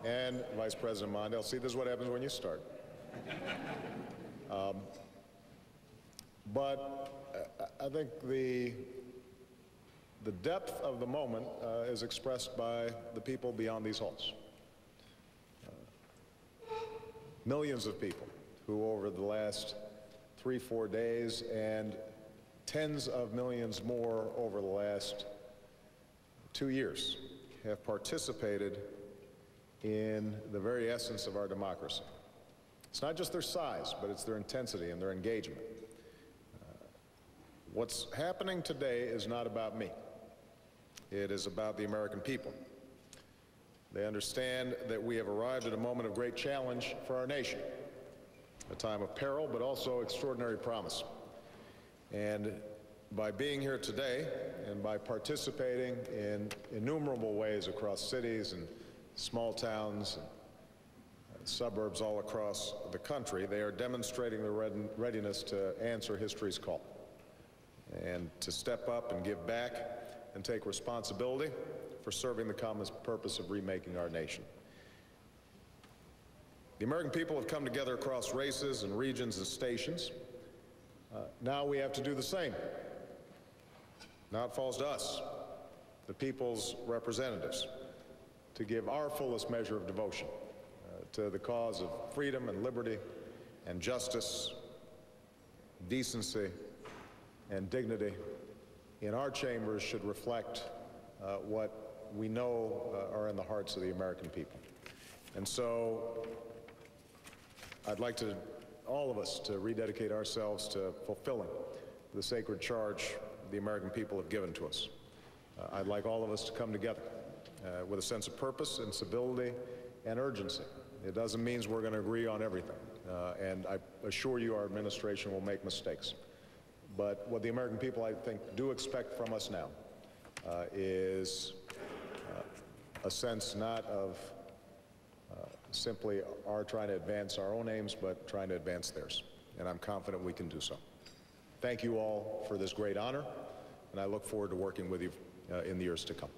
and Vice President Mondale. See, this is what happens when you start. But I think the depth of the moment is expressed by the people beyond these halls. Millions of people who over the last 3-4 days and tens of millions more over the last 2 years have participated in the very essence of our democracy. It's not just their size, but it's their intensity and their engagement. What's happening today is not about me. It is about the American people. They understand that we have arrived at a moment of great challenge for our nation, a time of peril, but also extraordinary promise. And by being here today and by participating in innumerable ways across cities and small towns and suburbs all across the country, they are demonstrating their readiness to answer history's call and to step up and give back and take responsibility for serving the common purpose of remaking our nation. The American people have come together across races and regions and stations. Now we have to do the same. Now it falls to us, the people's representatives, to give our fullest measure of devotion to the cause of freedom and liberty and justice, decency and dignity in our chambers should reflect what we know are in the hearts of the American people. And so I'd like to, all of us, to rededicate ourselves to fulfilling the sacred charge the American people have given to us. I'd like all of us to come together with a sense of purpose and civility and urgency. It doesn't mean we're going to agree on everything, and I assure you our administration will make mistakes. But what the American people, I think, do expect from us now is a sense not of simply our trying to advance our own aims, but trying to advance theirs. And I'm confident we can do so. Thank you all for this great honor, and I look forward to working with you in the years to come.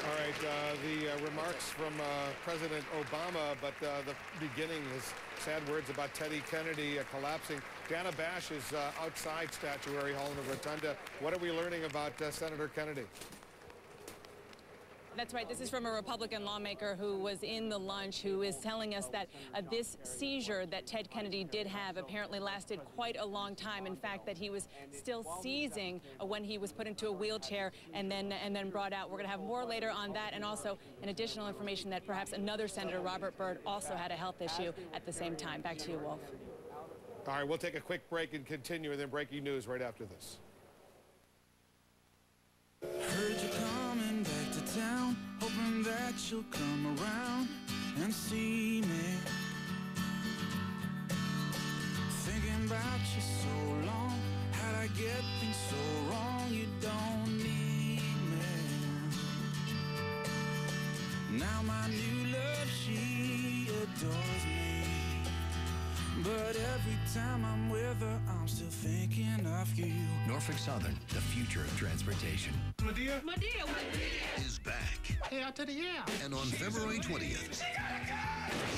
All right, the remarks from President Obama, but the beginning is sad words about Teddy Kennedy collapsing. Dana Bash is outside Statuary Hall in the Rotunda. What are we learning about Senator Kennedy? That's right. This is from a Republican lawmaker who was in the lunch, who is telling us that this seizure that Ted Kennedy did have apparently lasted quite a long time. In fact, that he was still seizing when he was put into a wheelchair and then brought out. We're going to have more later on that, and also an additional information that perhaps another Senator, Robert Byrd, also had a health issue at the same time. Back to you, Wolf. All right, we'll take a quick break and continue, and then breaking news right after this. Heard you coming back to town, hoping that you'll come around and see me. Thinking about you so long, how'd I get things so wrong? You don't need me. Now my new love, she adores me. But every time I'm with her, I'm still thinking of you. Norfolk Southern, the future of transportation. Medea? Medea is back. Hey, out to the air. And on February 20th,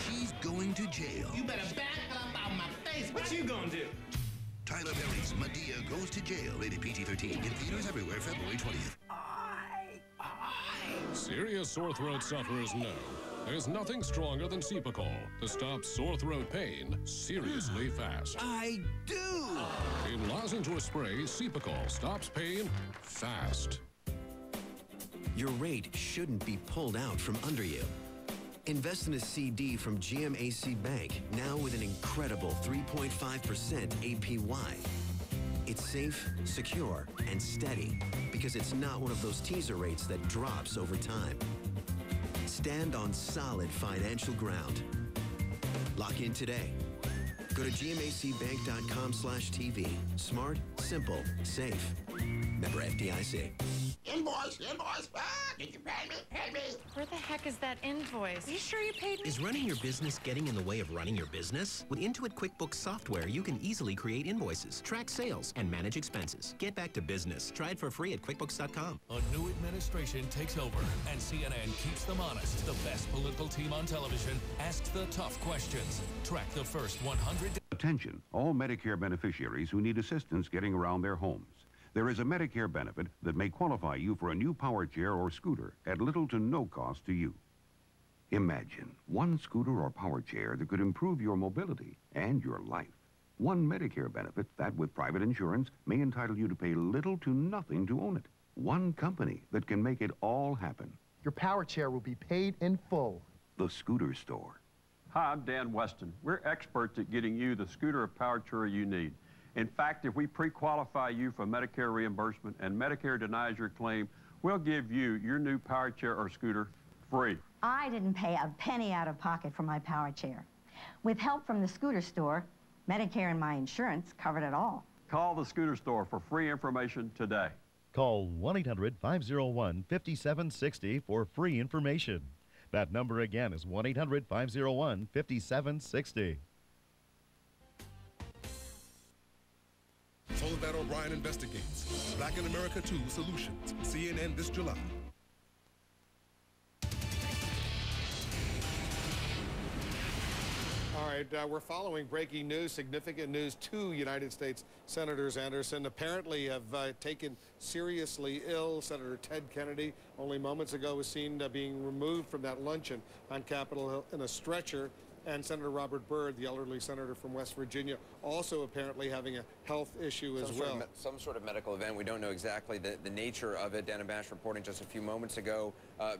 she's going to jail. You better back up out my face. What you gonna do? Tyler Perry's Medea Goes to Jail, rated PG-13, in theaters everywhere February 20th. Serious sore throat sufferers know there's nothing stronger than Cepacol to stop sore throat pain seriously fast. I do! In lozenge or spray, Cepacol stops pain fast. Your rate shouldn't be pulled out from under you. Invest in a CD from GMAC Bank, now with an incredible 3.5% APY. It's safe, secure, and steady because it's not one of those teaser rates that drops over time. Stand on solid financial ground. Lock in today. Go to gmacbank.com/TV. Smart, simple, safe. Member FDIC. Invoice, invoice. Did you pay me? Pay me. Where the heck is that invoice? Are you sure you paid me? Is running your business getting in the way of running your business? With Intuit QuickBooks software, you can easily create invoices, track sales, and manage expenses. Get back to business. Try it for free at QuickBooks.com. A new administration takes over, and CNN keeps them honest. The best political team on television asks the tough questions. Track the first 100... Attention, all Medicare beneficiaries who need assistance getting around their homes. There is a Medicare benefit that may qualify you for a new power chair or scooter at little to no cost to you. Imagine one scooter or power chair that could improve your mobility and your life. One Medicare benefit that, with private insurance, may entitle you to pay little to nothing to own it. One company that can make it all happen. Your power chair will be paid in full. The Scooter Store. Hi, I'm Dan Weston. We're experts at getting you the scooter or power chair you need. In fact, if we pre-qualify you for Medicare reimbursement and Medicare denies your claim, we'll give you your new power chair or scooter free. I didn't pay a penny out of pocket for my power chair. With help from the Scooter Store, Medicare and my insurance covered it all. Call the Scooter Store for free information today. Call 1-800-501-5760 for free information. That number again is 1-800-501-5760. Soledad O'Brien investigates. Black in America 2 Solutions. CNN this July. All right, we're following breaking news, significant news. 2 United States Senators, Anderson, apparently have taken seriously ill. Senator Ted Kennedy, only moments ago, was seen being removed from that luncheon on Capitol Hill in a stretcher. And Senator Robert Byrd, the elderly senator from West Virginia, also apparently having a health issue as well. Some sort of medical event. We don't know exactly the nature of it. Dana Bash reporting just a few moments ago,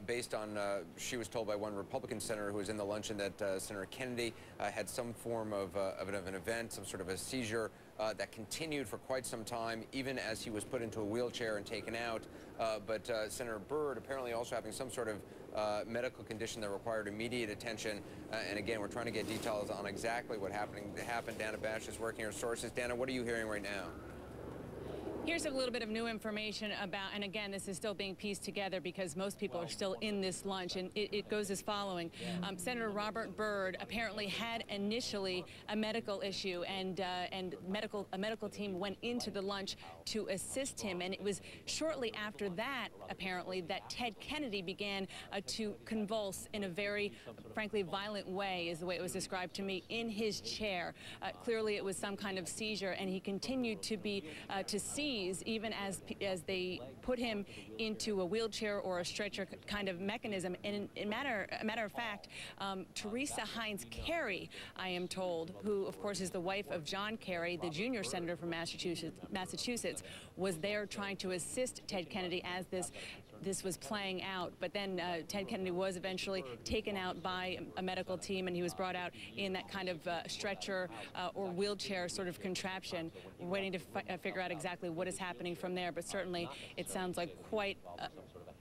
based on, she was told by one Republican senator who was in the luncheon that Senator Kennedy had some form of an event, some sort of a seizure that continued for quite some time, even as he was put into a wheelchair and taken out. But Senator Byrd apparently also having some sort of medical condition that required immediate attention. And again, we're trying to get details on exactly what happened. Dana Bash is working her sources. Dana, what are you hearing right now? Here's a little bit of new information about, and again, this is still being pieced together because most people are still in this lunch, and it goes as following. Senator Robert Byrd apparently had initially a medical issue, and a medical team went into the lunch to assist him, and it was shortly after that, apparently, that Ted Kennedy began to convulse in a very, frankly, violent way, is the way it was described to me, in his chair. Clearly, it was some kind of seizure, and he continued to be to seize even as they put him into a wheelchair or a stretcher kind of mechanism. And a matter of fact, Teresa Hines Carey, I am told, who of course is the wife of John Kerry, the junior senator from Massachusetts, was there trying to assist Ted Kennedy as this was playing out. But then Ted Kennedy was eventually taken out by a medical team, and he was brought out in that kind of stretcher or wheelchair sort of contraption. We're waiting to figure out exactly what is happening from there, but certainly it sounds like quite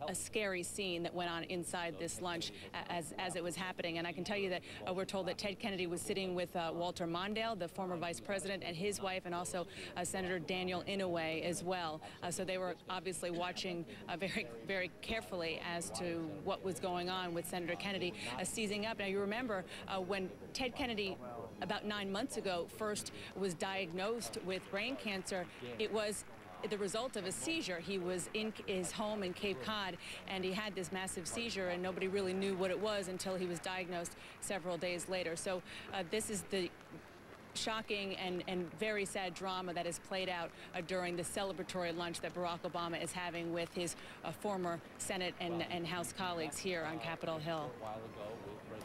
a scary scene that went on inside this lunch as it was happening. And I can tell you that we're told that Ted Kennedy was sitting with Walter Mondale, the former vice president, and his wife, and also Senator Daniel Inouye as well. So they were obviously watching very, very carefully as to what was going on with Senator Kennedy seizing up. Now, you remember when Ted Kennedy, about 9 months ago, first was diagnosed with brain cancer, it was the result of a seizure. He was in his home in Cape Cod, and he had this massive seizure, and nobody really knew what it was until he was diagnosed several days later. So this is the shocking and very sad drama that has played out during the celebratory lunch that Barack Obama is having with his former Senate and House colleagues here on Capitol Hill.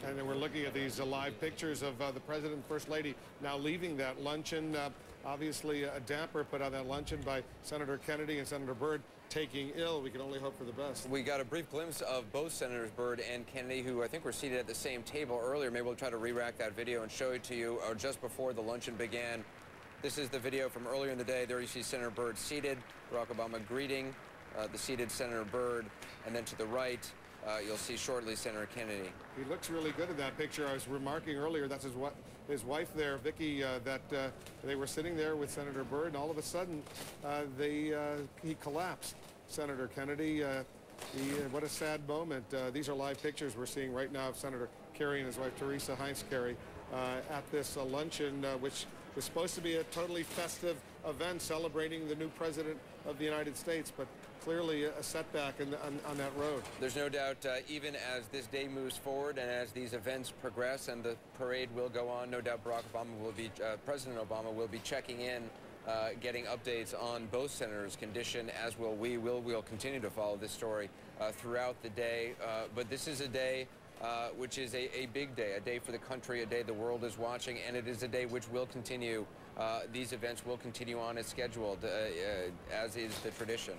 And then we're looking at these live pictures of the President and First Lady now leaving that luncheon. Obviously, a damper put on that luncheon by Senator Kennedy and Senator Byrd taking ill. We can only hope for the best. We got a brief glimpse of both Senators Byrd and Kennedy, who I think were seated at the same table earlier. Maybe we'll try to re-rack that video and show it to you just before the luncheon began. This is the video from earlier in the day. There you see Senator Byrd seated, Barack Obama greeting the seated Senator Byrd, and then to the right, you'll see shortly Senator Kennedy. He looks really good in that picture. I was remarking earlier, that's his wife there, Vicki, that they were sitting there with Senator Byrd, and all of a sudden he collapsed. Senator Kennedy, what a sad moment. These are live pictures we're seeing right now of Senator Kerry and his wife Teresa Heinz Kerry at this luncheon, which was supposed to be a totally festive event celebrating the new president of the United States, but clearly a setback on that road. There's no doubt, even as this day moves forward and as these events progress and the parade will go on, no doubt President Obama will be checking in, getting updates on both senators' condition, as will we. We'll continue to follow this story throughout the day. But this is a day which is a big day, a day for the country, a day the world is watching, and it is a day which will continue. These events will continue on as scheduled, as is the tradition.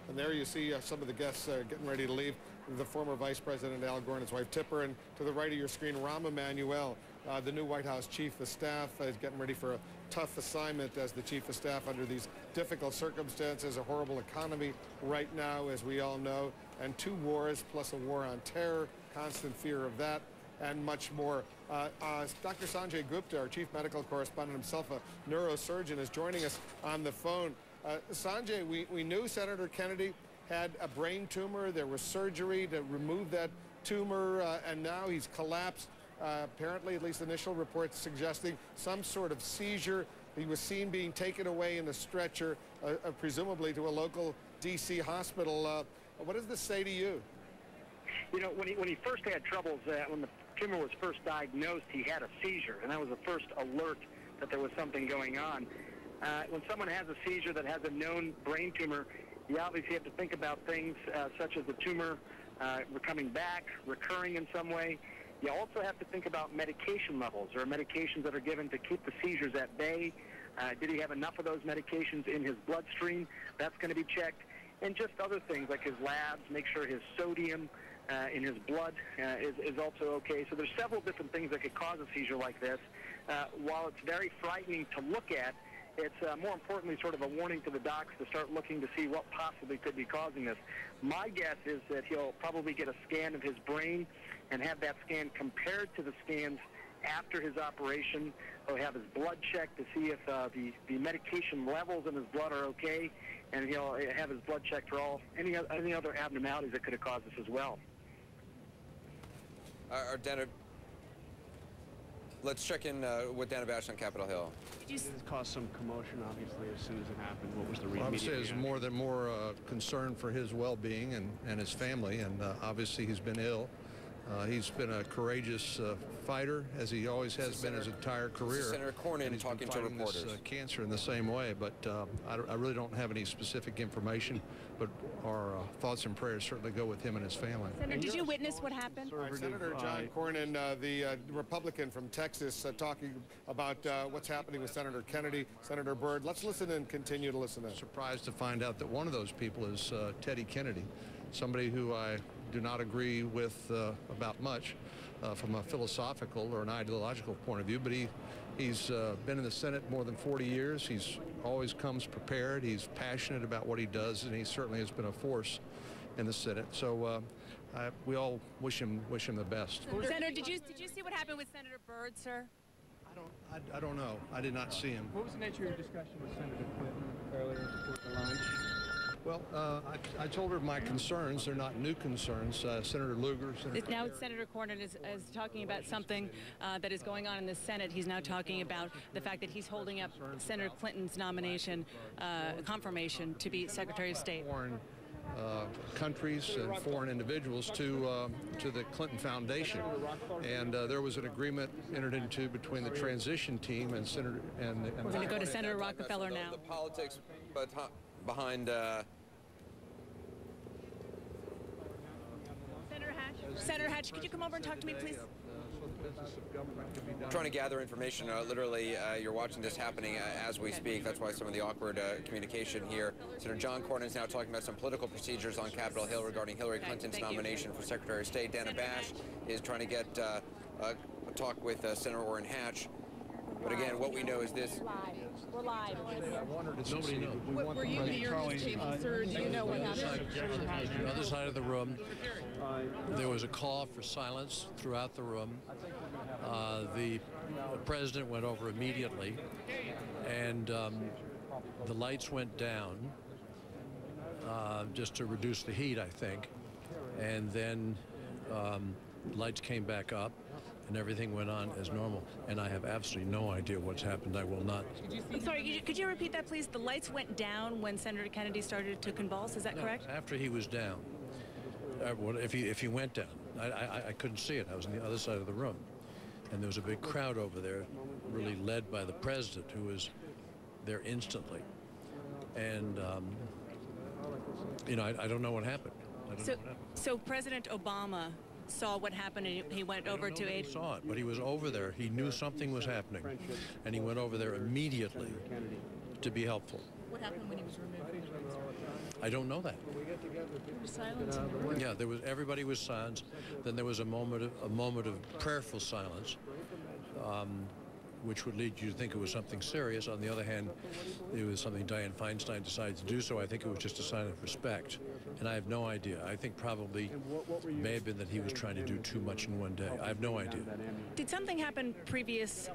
And there you see some of the guests getting ready to leave. The former Vice President Al Gore and his wife Tipper, and to the right of your screen, Rahm Emanuel, the new White House Chief of Staff, is getting ready for a tough assignment as the Chief of Staff under these difficult circumstances, a horrible economy right now, as we all know, and 2 wars plus a war on terror, constant fear of that, and much more. Dr. Sanjay Gupta, our chief medical correspondent, himself a neurosurgeon, is joining us on the phone. Sanjay, we knew Senator Kennedy had a brain tumor. There was surgery to remove that tumor, and now he's collapsed. Apparently, at least initial reports suggesting some sort of seizure. He was seen being taken away in a stretcher, presumably to a local D.C. hospital. What does this say to you? You know, when he first had troubles, when the tumor was first diagnosed, he had a seizure, and that was the first alert that there was something going on. When someone has a seizure that has a known brain tumor, you obviously have to think about things such as the tumor coming back, recurring in some way. You also have to think about medication levels. There are medications that are given to keep the seizures at bay. Did he have enough of those medications in his bloodstream? That's going to be checked. And just other things like his labs, make sure his sodium in his blood is also okay. So there's several different things that could cause a seizure like this. While it's very frightening to look at, it's more importantly sort of a warning to the docs to start looking to see what possibly could be causing this. My guess is that he'll probably get a scan of his brain and have that scan compared to the scans after his operation. He'll have his blood checked to see if the medication levels in his blood are okay, and he'll have his blood checked for any other abnormalities that could have caused this as well. Dana, let's check in with Dana Bash on Capitol Hill. This caused some commotion, obviously, as soon as it happened. What was the Well, I would say immediate it's reaction? more concern for his well-being and his family, and obviously he's been ill. He's been a courageous fighter, as he always has been his entire career. Senator Cornyn talking to reporters. This, cancer in the same way, but I really don't have any specific information, but our thoughts and prayers certainly go with him and his family. Senator, did you witness what happened? Senator John Cornyn, the Republican from Texas, talking about what's happening with Senator Kennedy, Senator Byrd. Let's listen and continue to listen in. Surprised to find out that one of those people is Teddy Kennedy, somebody who I do not agree with about much from a philosophical or an ideological point of view, but he's been in the Senate more than 40 years. He's always comes prepared. He's passionate about what he does, and he certainly has been a force in the Senate. So we all wish him the best. Senator, did you see what happened with Senator Byrd, sir? I don't know. I did not see him. What was the nature of your discussion with Senator Clinton earlier before the lunch? Well, I told her my concerns. They're not new concerns. Senator Lugar. Now Senator Cornyn is talking about something that is going on in the Senate. He's now talking about the fact that he's holding up Senator Clinton's nomination, confirmation to be Secretary of State. Foreign countries and foreign individuals to the Clinton Foundation, and there was an agreement entered into between the transition team and Senator. We're going to go to Senator Rockefeller now. The politics behind. Senator Hatch, could you come over and talk to me, please? Trying to gather information. Literally, you're watching this happening as we speak. That's why some of the awkward communication here. Senator John Cornyn is now talking about some political procedures on Capitol Hill regarding Hillary Clinton's nomination for Secretary of State. Dana Bash is trying to get a talk with Senator Orrin Hatch. But again, what we know is this. We're live. Nobody knows. Were you here at the table, sir? Do you know what happened? On the other side of the room, there was a call for silence throughout the room. The the president went over immediately, and the lights went down just to reduce the heat, I think, and then lights came back up, and everything went on as normal. And I have absolutely no idea what's happened. I will not. I'm sorry, could you repeat that, please? The lights went down when Senator Kennedy started to convulse, is that correct? After he was down. If he went down. I couldn't see it. I was on the other side of the room. And there was a big crowd over there, really led by the president, who was there instantly. And, you know, I don't know what happened. So President Obama saw what happened and he went over to aid. He saw it, but he was over there. He knew something was happening, and he went over there immediately to be helpful. What happened when he was removed from the room? I don't know that. There was silence in the room. Yeah, everybody was silent. Then there was a moment of prayerful silence, which would lead you to think it was something serious. On the other hand, it was something Dianne Feinstein decided to do, so I think it was just a sign of respect. And I have no idea. I think probably may have been that he was trying to do too much in one day. I have no idea. Did something happen previous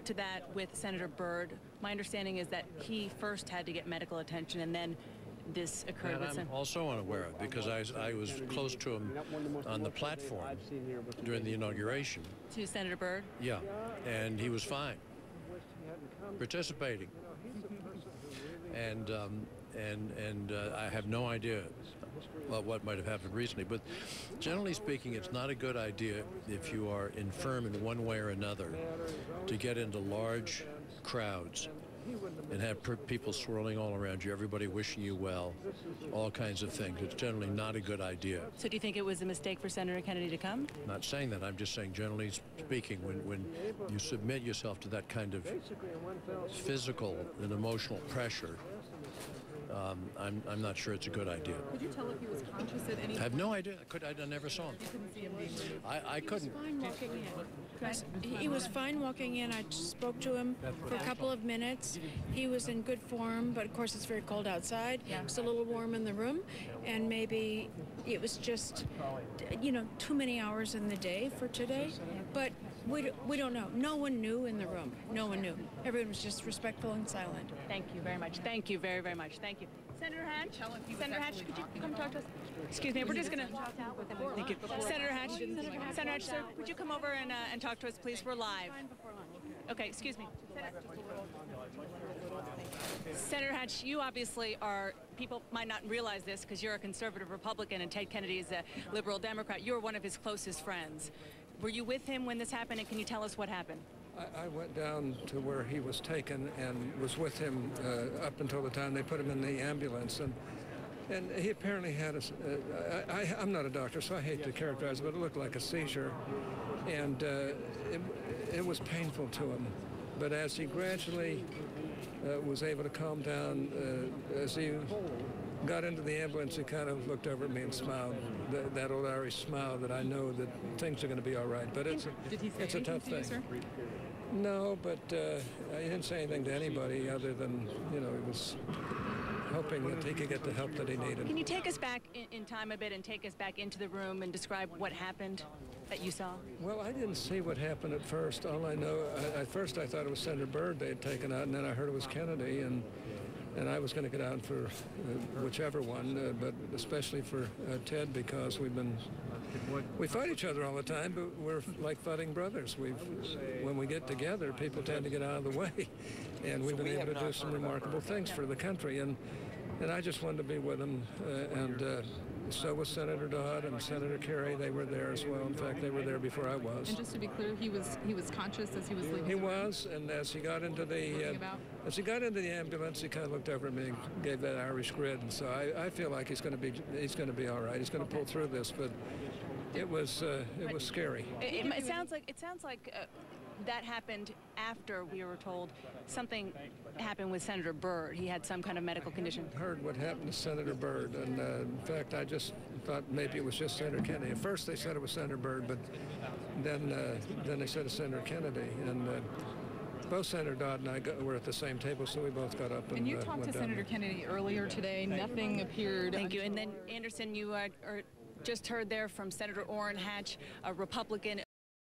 to that with Senator Byrd? My understanding is that he first had to get medical attention and then this occurred with I'm also unaware of, because I was close to him on the platform during the inauguration. To Senator Byrd? Yeah, and he was fine, participating. And I have no idea what might have happened recently. But generally speaking, it's not a good idea if you are infirm in one way or another to get into large crowds and have people swirling all around you, everybody wishing you well, all kinds of things. It's generally not a good idea. So do you think it was a mistake for Senator Kennedy to come? I'm not saying that. I'm just saying, generally speaking, when you submit yourself to that kind of physical and emotional pressure, I'm not sure it's a good idea. Could you tell if he was conscious at any point? I have no idea. I never saw him. You couldn't see him being moved? I couldn't. He was fine walking in. I spoke to him for a couple of minutes. He was in good form, but of course it's very cold outside. Yeah. It's a little warm in the room, and maybe it was just, you know, too many hours in the day for today. But we don't know. No one knew in the room. No one knew. Everyone was just respectful and silent. Thank you very much. Thank you very, very much. Thank you. Senator Hatch, could you come talk to us? Excuse me, we're just going to... Thank you. Senator Hatch, sir, would you come over and talk to us, please? We're live. Okay, excuse me. Senator Hatch, you obviously are, people might not realize this because you're a conservative Republican and Ted Kennedy is a liberal Democrat. You're one of his closest friends. Were you with him when this happened, and can you tell us what happened? I went down to where he was taken and was with him up until the time they put him in the ambulance. And he apparently had I'm not a doctor, so I hate to characterize it, but it looked like a seizure. And it was painful to him. But as he gradually was able to calm down, as he got into the ambulance, he kind of looked over at me and smiled, that old Irish smile that I know that things are going to be all right. But it's a tough thing. Sir? No, but he didn't say anything to anybody other than, you know, he was hoping that he could get the help that he needed. Can you take us back in time a bit and take us back into the room and describe what happened that you saw? Well, I didn't see what happened at first. All I know, at first I thought it was Senator Byrd they had taken out, and then I heard it was Kennedy, and I was going to get out for whichever one, but especially for Ted, because we fight each other all the time, but we're like fighting brothers. When we get together, people tend to get out of the way, and we've been able to do some remarkable things for the country, and I just wanted to be with him, and so was Senator Dodd and Senator Kerry. They were there as well. In fact, they were there before I was. And just to be clear, he was conscious as he was leaving. He was, and as he got into the ambulance, he kind of looked over at me and gave that Irish grin. And so I feel like he's going to be all right. He's going to pull through this, but it was scary. It sounds like that happened after we were told something happened with Senator Byrd. He had some kind of medical condition. I heard what happened to Senator Byrd, and in fact, I just thought maybe it was just Senator Kennedy. At first, they said it was Senator Byrd, but then they said it's Senator Kennedy, and both Senator Dodd and I were at the same table, so we both got up and you talked to Senator Kennedy earlier today. Nothing appeared. Thank you. And then Anderson, you are just heard there from Senator Orrin Hatch, a Republican